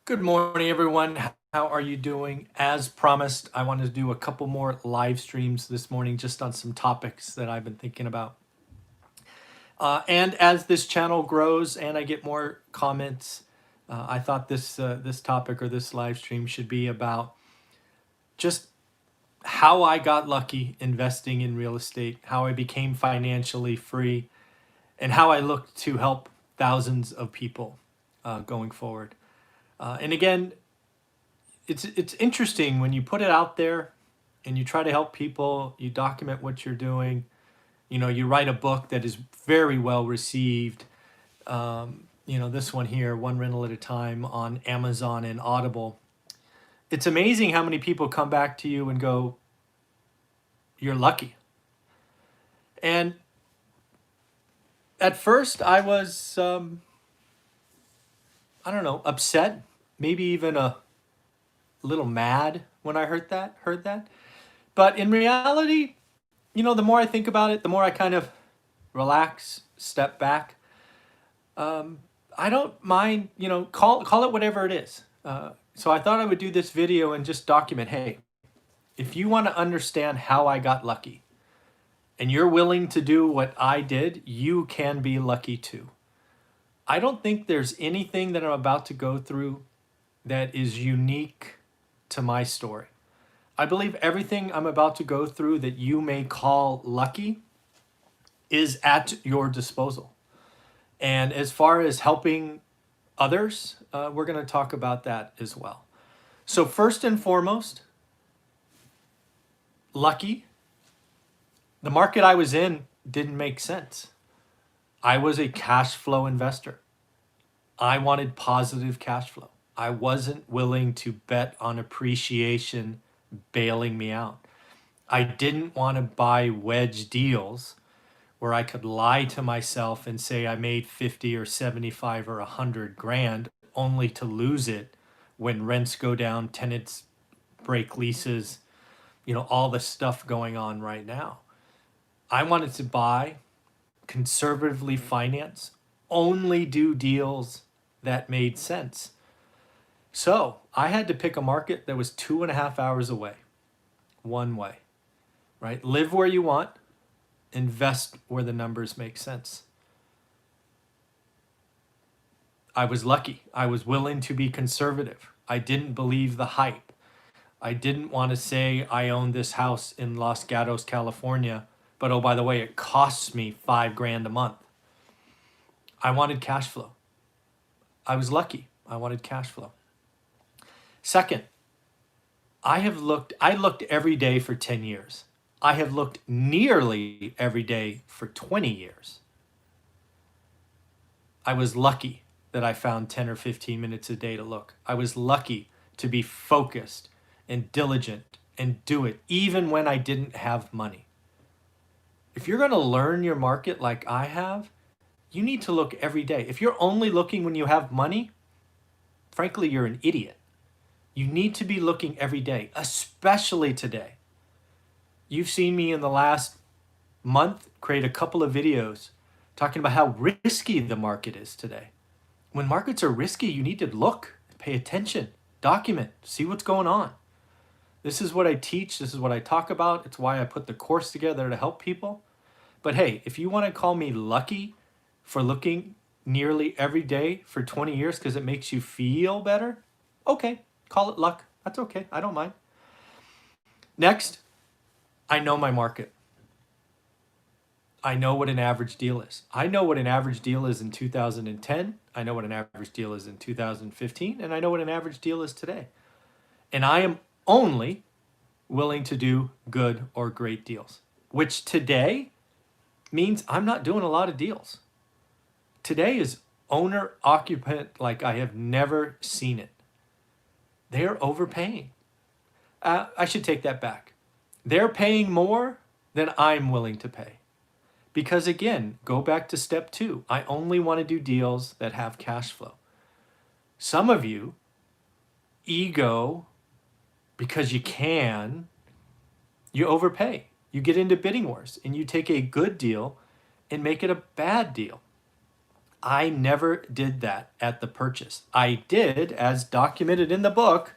Good morning, everyone. How are you doing? As promised, I wanted to do a couple more live streams this morning just on some topics that I've been thinking about. And as this channel grows and I get more comments, I thought this topic or this live stream should be about just how I got lucky investing in real estate, how I became financially free, and how I look to help thousands of people going forward. And again, it's interesting when you put it out there and you try to help people, you document what you're doing, you write a book that is very well received. This one here, One Rental at a Time, on Amazon and Audible. It's amazing how many people come back to you and go, "You're lucky." And at first I was, I don't know, upset, maybe even a little mad when I heard that. But in reality, the more I think about it, the more I kind of relax, step back. I don't mind, call it whatever it is. So I thought I would do this video and just document, hey, if you want to understand how I got lucky and you're willing to do what I did, you can be lucky too. I don't think there's anything that I'm about to go through that is unique to my story. I believe everything I'm about to go through that you may call lucky is at your disposal. And as far as helping others, we're going to talk about that as well. So first and foremost, lucky. The market I was in didn't make sense. I was a cash flow investor. I wanted positive cash flow. I wasn't willing to bet on appreciation bailing me out. I didn't want to buy wedge deals where I could lie to myself and say I made 50 or 75 or 100 grand only to lose it when rents go down, tenants break leases, all the stuff going on right now. I wanted to buy, conservatively finance, only do deals that made sense. So I had to pick a market that was 2.5 hours away, one way, right? Live where you want, invest where the numbers make sense. I was lucky. I was willing to be conservative. I didn't believe the hype. I didn't want to say I own this house in Los Gatos, California, but oh, by the way, it costs me $5,000 a month. I wanted cash flow. I was lucky. I wanted cash flow. Second, I looked every day for 10 years. I have looked nearly every day for 20 years. I was lucky that I found 10 or 15 minutes a day to look. I was lucky to be focused and diligent and do it even when I didn't have money. If you're going to learn your market like I have, you need to look every day. If you're only looking when you have money, frankly, you're an idiot. You need to be looking every day, especially today. You've seen me in the last month create a couple of videos talking about how risky the market is today. When markets are risky, you need to look, pay attention, document, see what's going on. This is what I teach. This is what I talk about. It's why I put the course together to help people. But hey, if you want to call me lucky for looking nearly every day for 20 years because it makes you feel better, okay, call it luck. That's okay. I don't mind. Next, I know my market. I know what an average deal is. I know what an average deal is in 2010. I know what an average deal is in 2015. And I know what an average deal is today. And I am only willing to do good or great deals, which today means I'm not doing a lot of deals. Today is owner occupant like I have never seen it. They're overpaying. I should take that back. They're paying more than I'm willing to pay. Because again, go back to step 2. I only want to do deals that have cash flow. Some of you, ego, because you can, you overpay. You get into bidding wars and you take a good deal and make it a bad deal. I never did that at the purchase. I did, as documented in the book,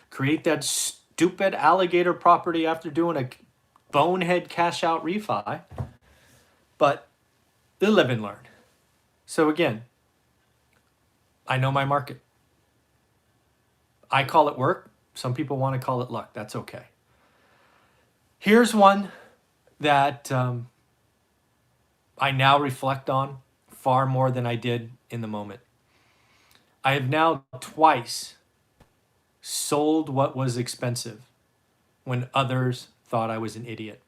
create that stupid alligator property after doing a bonehead cash out refi. But they live and learn. So again, I know my market. I call it work. Some people want to call it luck. That's okay. Here's one that I now reflect on far more than I did in the moment. I have now twice sold what was expensive when others thought I was an idiot.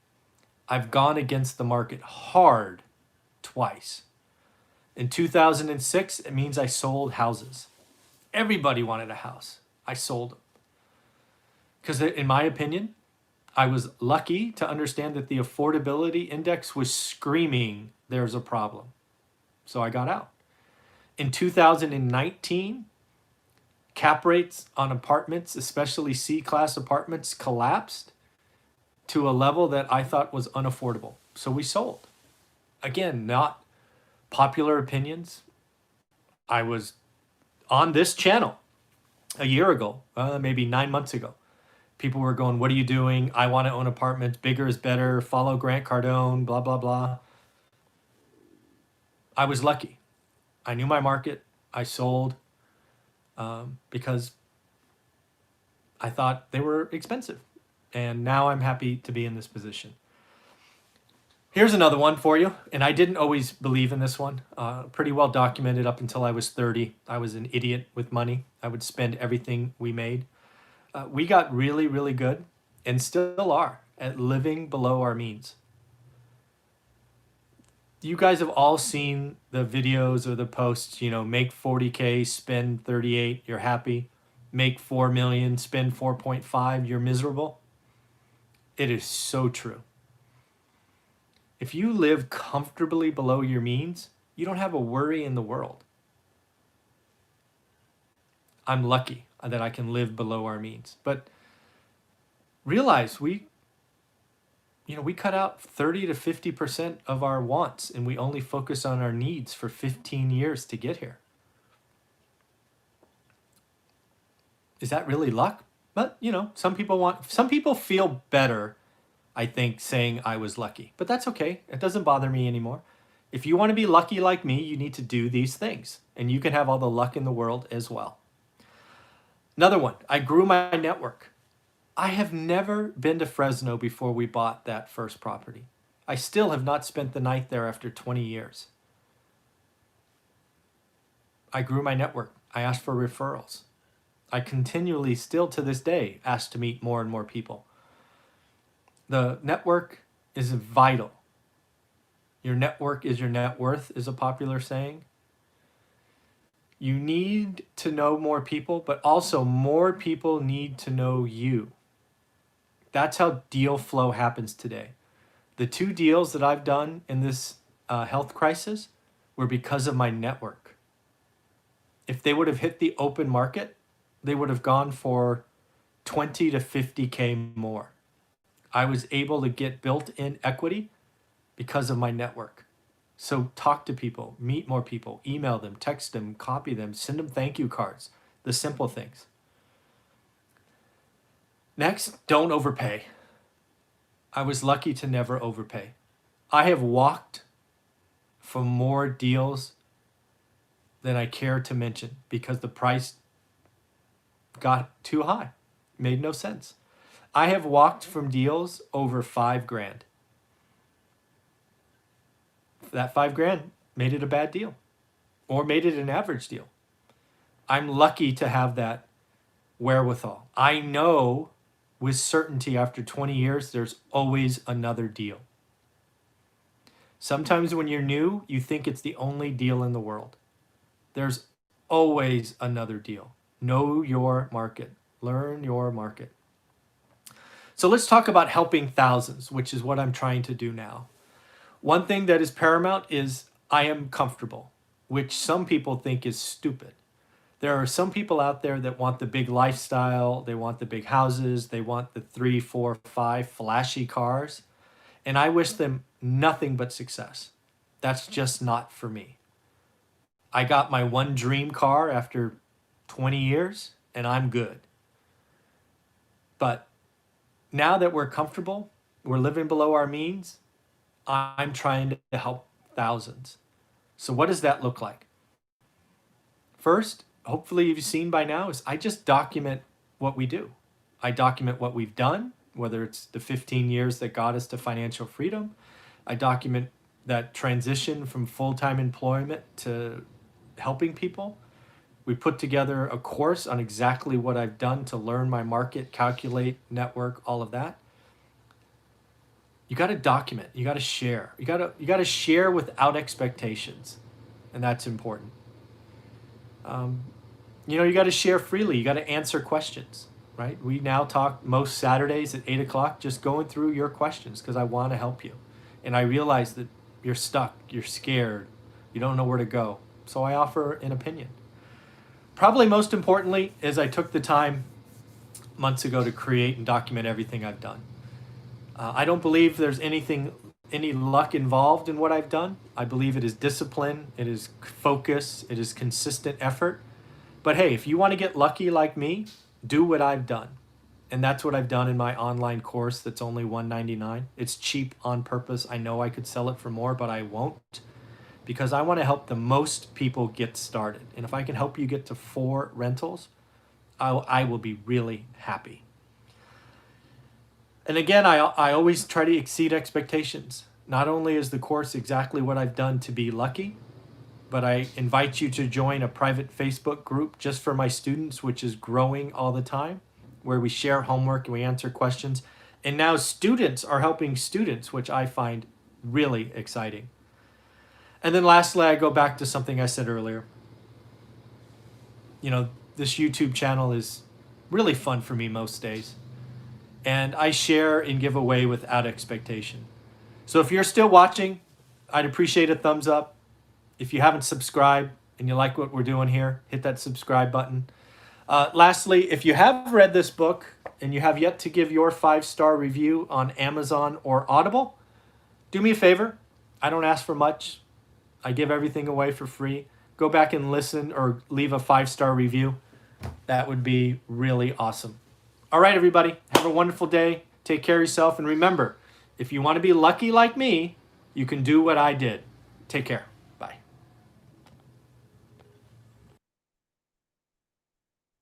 I've gone against the market hard twice. In 2006, it means I sold houses. Everybody wanted a house. I sold them. Because in my opinion, I was lucky to understand that the affordability index was screaming, there's a problem. So I got out. In 2019, cap rates on apartments, especially C-class apartments, collapsed to a level that I thought was unaffordable. So we sold. Again, not popular opinions. I was on this channel a year ago, maybe 9 months ago. People were going, what are you doing? I want to own apartments. Bigger is better. Follow Grant Cardone, blah, blah, blah. I was lucky. I knew my market. I sold because I thought they were expensive. And now I'm happy to be in this position. Here's another one for you. And I didn't always believe in this one. Pretty well documented up until I was 30. I was an idiot with money. I would spend everything we made. We got really, really good and still are at living below our means. You guys have all seen the videos or the posts, make 40K, spend 38, you're happy. Make 4 million, spend 4.5, you're miserable. It is so true. If you live comfortably below your means, you don't have a worry in the world. I'm lucky that I can live below our means. But realize we cut out 30 to 50% of our wants and we only focus on our needs for 15 years to get here. Is that really luck? But, some people feel better, I think, saying I was lucky. But that's okay. It doesn't bother me anymore. If you want to be lucky like me, you need to do these things. And you can have all the luck in the world as well. Another one, I grew my network. I have never been to Fresno before we bought that first property. I still have not spent the night there after 20 years. I grew my network. I asked for referrals. I continually, still to this day, ask to meet more and more people. The network is vital. Your network is your net worth, is a popular saying. You need to know more people, but also more people need to know you. That's how deal flow happens today. The 2 deals that I've done in this health crisis were because of my network. If they would have hit the open market, they would have gone for 20 to 50K more. I was able to get built-in equity because of my network. So talk to people, meet more people, email them, text them, copy them, send them thank you cards, the simple things. Next, don't overpay. I was lucky to never overpay. I have walked for more deals than I care to mention because the price got too high. Made no sense. I have walked from deals over $5,000. That $5,000 made it a bad deal or made it an average deal. I'm lucky to have that wherewithal. I know with certainty after 20 years, there's always another deal. Sometimes when you're new, you think it's the only deal in the world. There's always another deal. Know your market. Learn your market. So let's talk about helping thousands, which is what I'm trying to do now. One thing that is paramount is I am comfortable, which some people think is stupid. There are some people out there that want the big lifestyle, they want the big houses, they want the 3, 4, 5 flashy cars, and I wish them nothing but success. That's just not for me. I got my one dream car after 20 years and I'm good. But now that we're comfortable, we're living below our means, I'm trying to help thousands. So what does that look like? First, hopefully you've seen by now, is I just document what we do. I document what we've done, whether it's the 15 years that got us to financial freedom. I document that transition from full-time employment to helping people. We put together a course on exactly what I've done to learn my market, calculate, network, all of that. You got to document, you got to share. You got to share without expectations. And that's important. You got to share freely. You got to answer questions, right? We now talk most Saturdays at 8 o'clock, just going through your questions because I want to help you. And I realize that you're stuck, you're scared, you don't know where to go. So I offer an opinion. Probably most importantly is I took the time months ago to create and document everything I've done. I don't believe there's any luck involved in what I've done. I believe it is discipline, it is focus, it is consistent effort. But hey, if you want to get lucky like me, do what I've done. And that's what I've done in my online course that's only $199. It's cheap on purpose. I know I could sell it for more, but I won't, because I want to help the most people get started. And if I can help you get to 4 rentals, I will be really happy. And again, I always try to exceed expectations. Not only is the course exactly what I've done to be lucky, but I invite you to join a private Facebook group just for my students, which is growing all the time, where we share homework and we answer questions. And now students are helping students, which I find really exciting. And then lastly, I go back to something I said earlier. This YouTube channel is really fun for me most days. And I share and give away without expectation. So if you're still watching, I'd appreciate a thumbs up. If you haven't subscribed and you like what we're doing here, hit that subscribe button. Lastly, if you have read this book and you have yet to give your 5-star review on Amazon or Audible, do me a favor. I don't ask for much. I give everything away for free. Go back and listen or leave a 5-star review. That would be really awesome. All right, everybody, have a wonderful day. Take care of yourself. And remember, if you want to be lucky like me, you can do what I did. Take care.